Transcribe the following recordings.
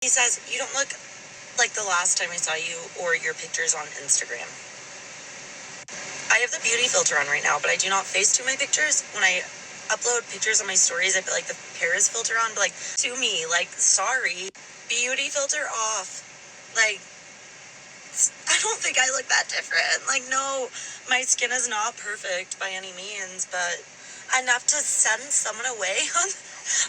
He says, you don't look like the last time I saw you or your pictures on Instagram. I have the beauty filter on right now, but I do not Facetune my pictures. When I upload pictures on my stories, I put like the Paris filter on, but like, to me, like, sorry, beauty filter off. Like, I don't think I look that different. Like, no, my skin is not perfect by any means, but enough to send someone away on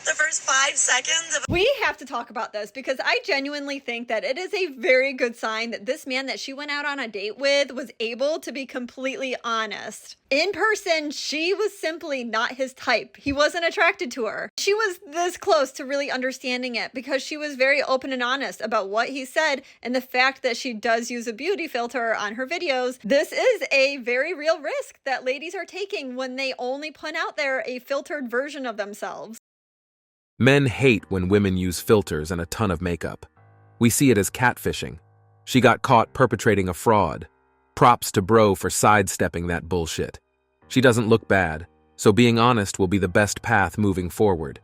the first 5 seconds of... We have to talk about this because I genuinely think that it is a very good sign that this man that she went out on a date with was able to be completely honest. In person, she was simply not his type. He wasn't attracted to her. She was this close to really understanding it because she was very open and honest about what he said and the fact that she does use a beauty filter on her videos. This is a very real risk that ladies are taking when they only put out there a filtered version of themselves. Men hate when women use filters and a ton of makeup. We see it as catfishing. She got caught perpetrating a fraud. Props to bro for sidestepping that bullshit. She doesn't look bad, so being honest will be the best path moving forward.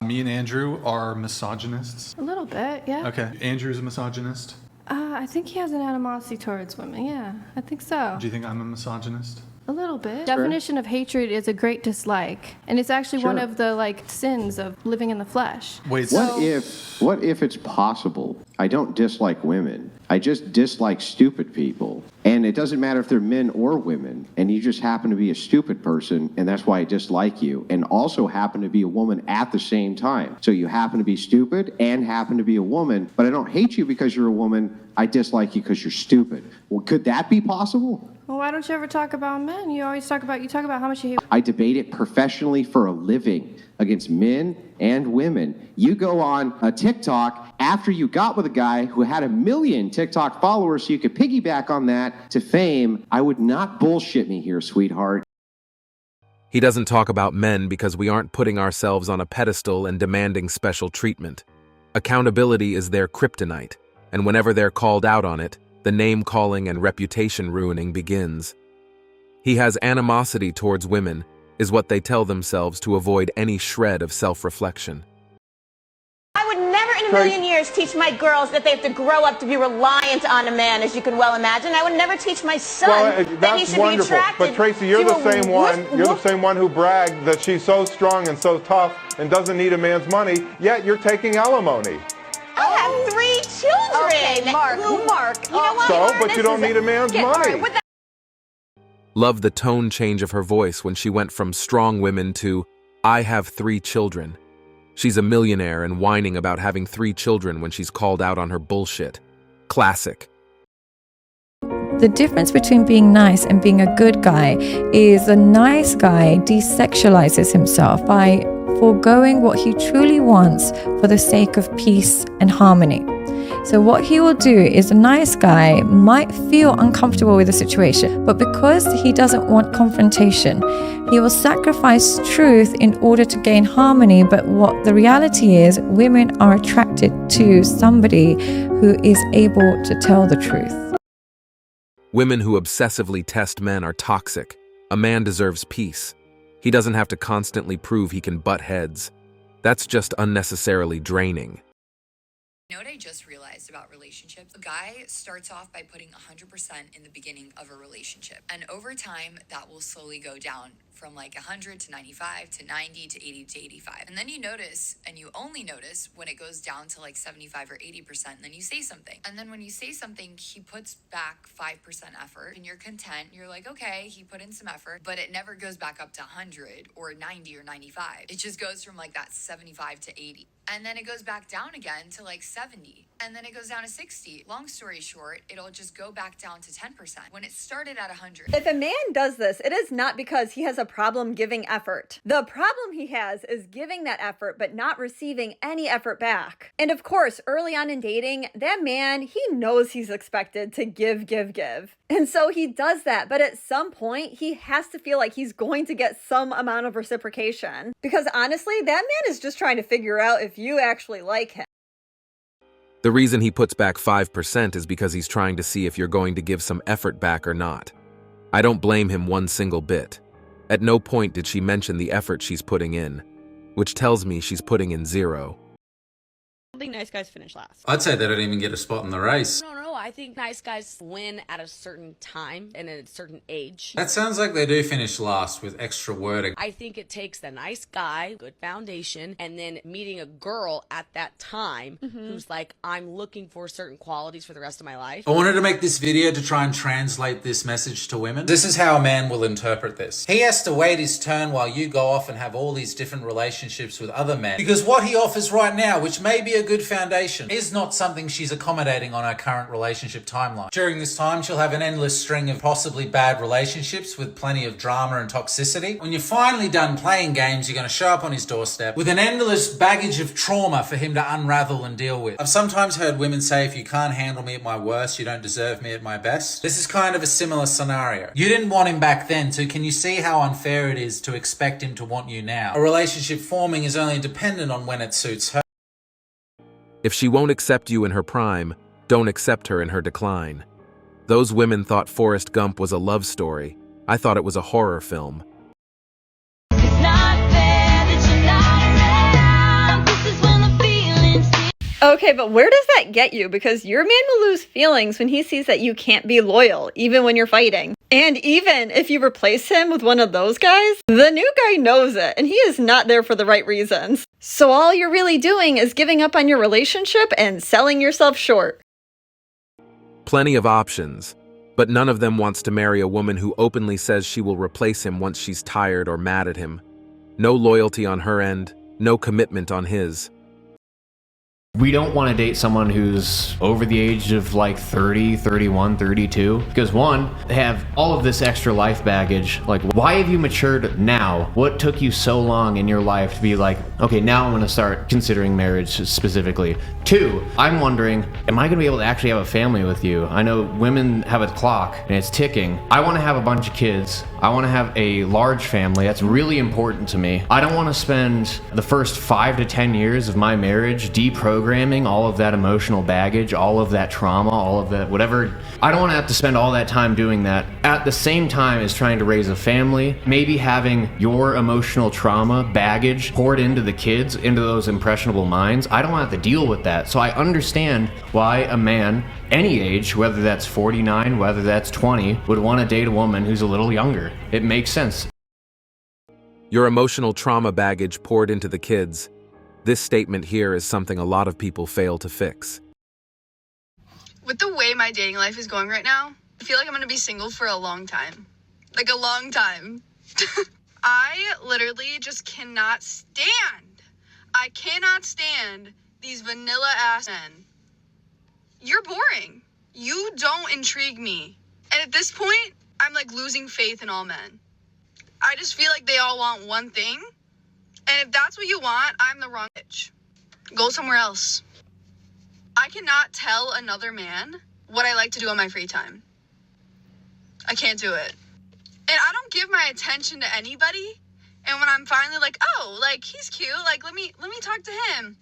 Me and Andrew are misogynists. A little bit, yeah. Okay, Andrew's a misogynist. I think he has an animosity towards women, yeah. I think so. Do you think I'm a misogynist? A little bit. Definition of hatred is a great dislike, and it's actually one of the sins of living in the flesh. Wait, what if it's possible? I don't dislike women. I just dislike stupid people. And it doesn't matter if they're men or women, and you just happen to be a stupid person, and that's why I dislike you, and also happen to be a woman at the same time. So you happen to be stupid and happen to be a woman, but I don't hate you because you're a woman. I dislike you because you're stupid. Well, could that be possible? Well, why don't you ever talk about men? You always talk about how much you hate. I debate it professionally for a living against men and women. You go on a TikTok after you got with a guy who had 1 million TikTok followers so you could piggyback on that to fame. I would not bullshit me here, sweetheart. He doesn't talk about men because we aren't putting ourselves on a pedestal and demanding special treatment. Accountability is their kryptonite, and whenever they're called out on it, the name-calling and reputation-ruining begins. He has animosity towards women, is what they tell themselves to avoid any shred of self-reflection. I would never in a million years teach my girls that they have to grow up to be reliant on a man, as you can well imagine. I would never teach my son that he should be attracted. But Tracy, you're the same one. You're the same one who bragged that she's so strong and so tough and doesn't need a man's money. Yet you're taking alimony. I have 3 children. Okay, Mark. You know what? So, but you don't need a man's money. Love the tone change of her voice when she went from strong women to, I have 3 children. She's a millionaire and whining about having 3 children when she's called out on her bullshit. Classic. The difference between being nice and being a good guy is a nice guy desexualizes himself by foregoing what he truly wants for the sake of peace and harmony. So what he will do is a nice guy might feel uncomfortable with the situation, but because he doesn't want confrontation, he will sacrifice truth in order to gain harmony. But what the reality is, women are attracted to somebody who is able to tell the truth. Women who obsessively test men are toxic. A man deserves peace. He doesn't have to constantly prove he can butt heads. That's just unnecessarily draining. You know what I just realized about relationships? A guy starts off by putting 100% in the beginning of a relationship. And over time, that will slowly go down from 100 to 95 to 90 to 80 to 85. And then you notice, and you only notice when it goes down to 75 or 80%, and then you say something. And then when you say something, he puts back 5% effort and you're content. You're like, okay, he put in some effort, but it never goes back up to 100 or 90 or 95. It just goes from that 75 to 80. And then it goes back down again to 70. And then it goes down to 60. Long story short, it'll just go back down to 10% when it started at 100. If a man does this, it is not because he has a problem giving effort. The problem he has is giving that effort but not receiving any effort back. And of course, early on in dating, that man, he knows he's expected to give. And so he does that, but at some point, he has to feel like he's going to get some amount of reciprocation. Because honestly, that man is just trying to figure out if you actually like him. The reason he puts back 5% is because he's trying to see if you're going to give some effort back or not. I don't blame him one single bit. At no point did she mention the effort she's putting in, which tells me she's putting in 0. I think nice guys finish last. I'd say they don't even get a spot in the race. No, I think nice guys win at a certain time and at a certain age. That sounds like they do finish last with extra wording. I think it takes the nice guy, good foundation, and then meeting a girl at that time who's like, I'm looking for certain qualities for the rest of my life. I wanted to make this video to try and translate this message to women. This is how a man will interpret this. He has to wait his turn while you go off and have all these different relationships with other men, because what he offers right now, which may be a good foundation, is not something she's accommodating on her current relationship timeline. During this time, she'll have an endless string of possibly bad relationships with plenty of drama and toxicity. When you're finally done playing games, you're going to show up on his doorstep with an endless baggage of trauma for him to unravel and deal with. I've sometimes heard women say, if you can't handle me at my worst, you don't deserve me at my best. This is kind of a similar scenario. You didn't want him back then, so can you see how unfair it is to expect him to want you now? A relationship forming is only dependent on when it suits her. If she won't accept you in her prime, don't accept her in her decline. Those women thought Forrest Gump was a love story. I thought it was a horror film. Okay, but where does that get you? Because your man will lose feelings when he sees that you can't be loyal, even when you're fighting. And even if you replace him with one of those guys, the new guy knows it, and he is not there for the right reasons. So all you're really doing is giving up on your relationship and selling yourself short. Plenty of options, but none of them wants to marry a woman who openly says she will replace him once she's tired or mad at him. No loyalty on her end, no commitment on his. We don't want to date someone who's over the age of like 30, 31, 32. Because one, they have all of this extra life baggage. Like, why have you matured now? What took you so long in your life to be like, okay, now I'm going to start considering marriage specifically? Two, I'm wondering, am I going to be able to actually have a family with you? I know women have a clock and it's ticking. I want to have a bunch of kids. I want to have a large family. That's really important to me. I don't want to spend the first 5 to 10 years of my marriage deprogramming all of that emotional baggage, all of that trauma, all of that whatever. I don't want to have to spend all that time doing that at the same time as trying to raise a family, maybe having your emotional trauma baggage poured into the kids, into those impressionable minds. I don't want to have to deal with that. So I understand why a man, any age, whether that's 49, whether that's 20, would want to date a woman who's a little younger. It makes sense. Your emotional trauma baggage poured into the kids. This statement here is something a lot of people fail to fix. With the way my dating life is going right now, I feel like I'm going to be single for a long time. Like a long time. I literally just cannot stand. I cannot stand these vanilla ass men. You're boring. You don't intrigue me. And at this point, I'm like losing faith in all men. I just feel like they all want one thing. And if that's what you want, I'm the wrong bitch. Go somewhere else. I cannot tell another man what I like to do on my free time. I can't do it. And I don't give my attention to anybody. And when I'm finally like, oh, like he's cute, like let me talk to him.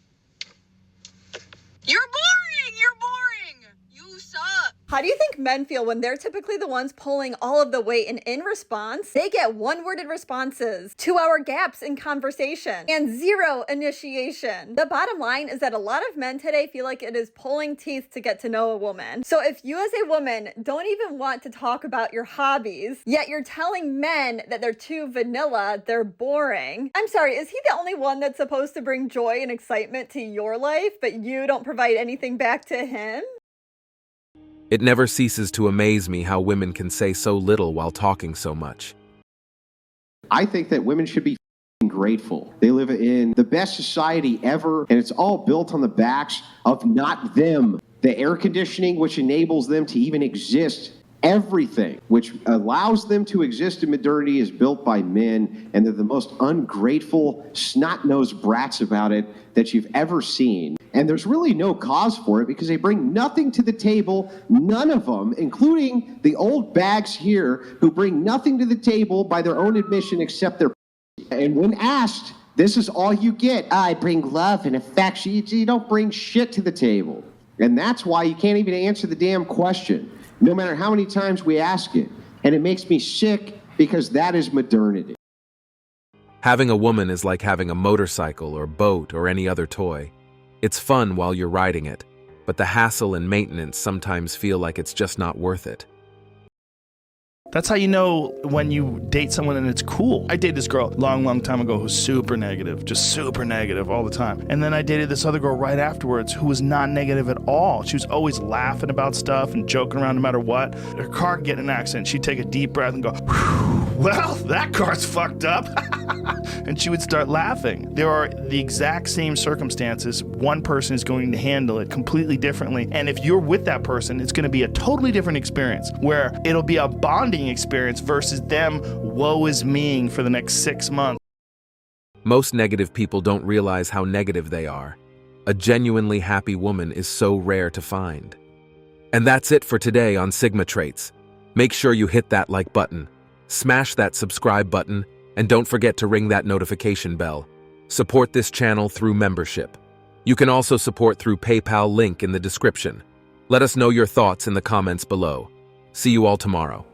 You're boring! You're boring! You suck! How do you think men feel when they're typically the ones pulling all of the weight, and in response, they get one-worded responses, 2-hour gaps in conversation, and 0 initiation? The bottom line is that a lot of men today feel like it is pulling teeth to get to know a woman. So if you as a woman don't even want to talk about your hobbies, yet you're telling men that they're too vanilla, they're boring. I'm sorry, is he the only one that's supposed to bring joy and excitement to your life, but you don't provide anything back to him? It never ceases to amaze me how women can say so little while talking so much. I think that women should be grateful. They live in the best society ever, and it's all built on the backs of not them. The air conditioning, which enables them to even exist, everything which allows them to exist in modernity is built by men, and they're the most ungrateful, snot-nosed brats about it that you've ever seen. And there's really no cause for it because they bring nothing to the table, none of them, including the old bags here who bring nothing to the table by their own admission except their. And when asked, this is all you get. I bring love and affection. You don't bring shit to the table. And that's why you can't even answer the damn question, no matter how many times we ask it. And it makes me sick because that is modernity. Having a woman is like having a motorcycle or boat or any other toy. It's fun while you're riding it, but the hassle and maintenance sometimes feel like it's just not worth it. That's how you know when you date someone and it's cool. I dated this girl a long time ago who was super negative, just super negative all the time. And then I dated this other girl right afterwards who was not negative at all. She was always laughing about stuff and joking around no matter what. Her car could get in an accident. She'd take a deep breath and go, well, that car's fucked up. And she would start laughing. There are the exact same circumstances. One person is going to handle it completely differently. And if you're with that person, it's going to be a totally different experience where it'll be a bonding experience versus them woe is meing for the next 6 months. Most negative people don't realize how negative they are. A genuinely happy woman is so rare to find. And that's it for today on Sigma Traits. Make sure you hit that like button, smash that subscribe button, and don't forget to ring that notification bell. Support this channel through membership. You can also support through PayPal, link in the description. Let us know your thoughts in the comments below. See you all tomorrow.